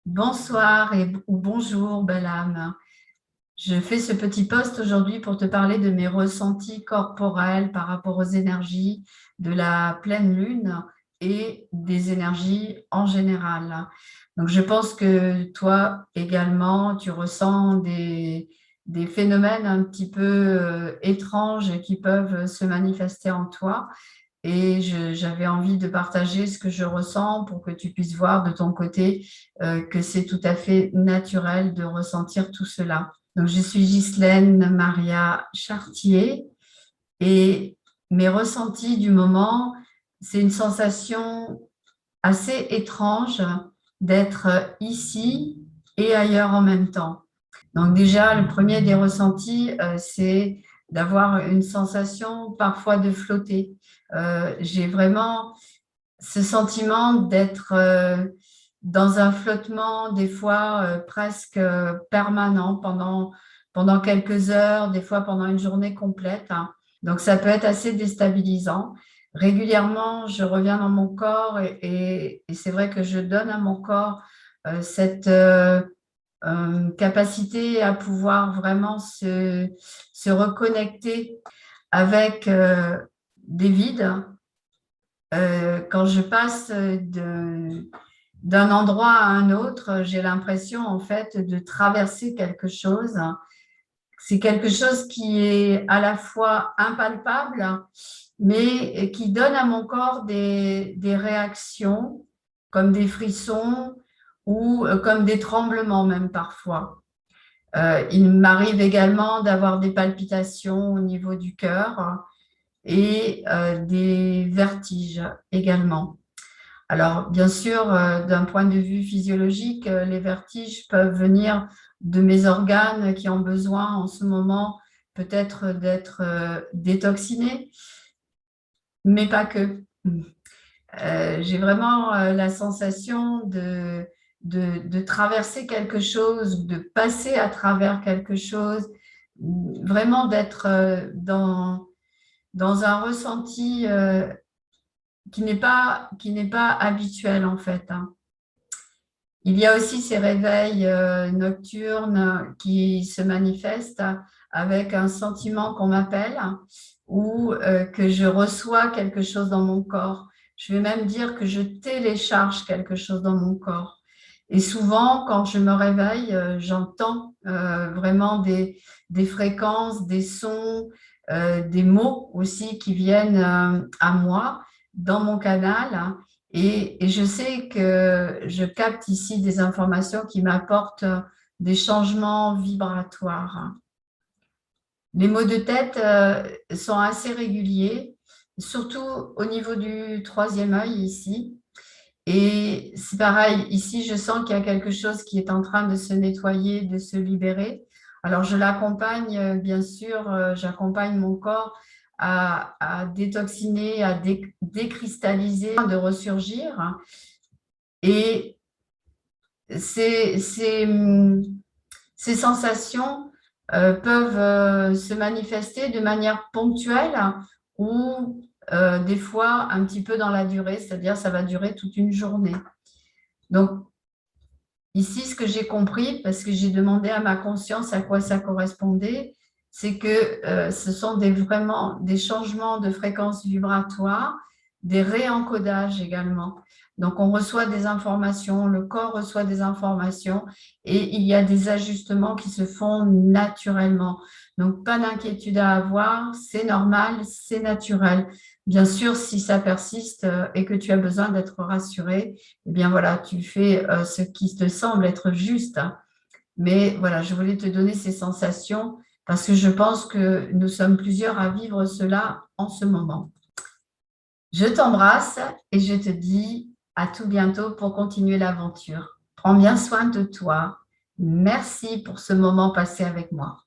Bonsoir ou bonjour, belle âme. Je fais ce petit post aujourd'hui pour te parler de mes ressentis corporels par rapport aux énergies de la pleine lune et des énergies en général. Donc, je pense que toi également, tu ressens des phénomènes un petit peu étranges qui peuvent se manifester en toi. Et j'avais envie de partager ce que je ressens pour que tu puisses voir de ton côté que c'est tout à fait naturel de ressentir tout cela. Donc, je suis Ghislaine Maria Chartier et mes ressentis du moment, c'est une sensation assez étrange d'être ici et ailleurs en même temps. Donc déjà, le premier des ressentis, c'est d'avoir une sensation parfois de flotter. J'ai vraiment ce sentiment d'être dans un flottement, des fois presque permanent pendant quelques heures, des fois pendant une journée complète, hein. Donc ça peut être assez déstabilisant. Régulièrement, je reviens dans mon corps et c'est vrai que je donne à mon corps cette capacité à pouvoir vraiment se reconnecter avec des vides. Quand je passe d'un endroit à un autre, j'ai l'impression en fait de traverser quelque chose. C'est quelque chose qui est à la fois impalpable, mais qui donne à mon corps des réactions, comme des frissons ou comme des tremblements même parfois. Il m'arrive également d'avoir des palpitations au niveau du cœur et des vertiges également. Alors, bien sûr, d'un point de vue physiologique, les vertiges peuvent venir de mes organes qui ont besoin en ce moment peut-être d'être détoxinés, mais pas que. J'ai vraiment la sensation de traverser quelque chose, de passer à travers quelque chose, vraiment d'être dans un ressenti qui n'est pas habituel en fait, hein. Il y a aussi ces réveils nocturnes qui se manifestent avec un sentiment qu'on m'appelle ou que je reçois quelque chose dans mon corps. Je vais même dire que je télécharge quelque chose dans mon corps. Et souvent, quand je me réveille, j'entends vraiment des fréquences, des sons, des mots aussi qui viennent à moi dans mon canal. Et je sais que je capte ici des informations qui m'apportent des changements vibratoires. Les maux de tête sont assez réguliers, surtout au niveau du troisième œil ici. Et c'est pareil, ici, je sens qu'il y a quelque chose qui est en train de se nettoyer, de se libérer. Alors, je l'accompagne, bien sûr, j'accompagne mon corps à détoxiner, à décristalliser, de ressurgir. Et ces sensations peuvent se manifester de manière ponctuelle ou des fois un petit peu dans la durée, c'est-à-dire ça va durer toute une journée. Donc, ici, ce que j'ai compris, parce que j'ai demandé à ma conscience à quoi ça correspondait, c'est que ce sont vraiment des changements de fréquence vibratoire, des réencodages également. Donc, on reçoit des informations, le corps reçoit des informations et il y a des ajustements qui se font naturellement. Donc, pas d'inquiétude à avoir, c'est normal, c'est naturel. Bien sûr, si ça persiste et que tu as besoin d'être rassuré, eh bien voilà, tu fais ce qui te semble être juste, hein. Mais voilà, je voulais te donner ces sensations parce que je pense que nous sommes plusieurs à vivre cela en ce moment. Je t'embrasse et je te dis à tout bientôt pour continuer l'aventure. Prends bien soin de toi. Merci pour ce moment passé avec moi.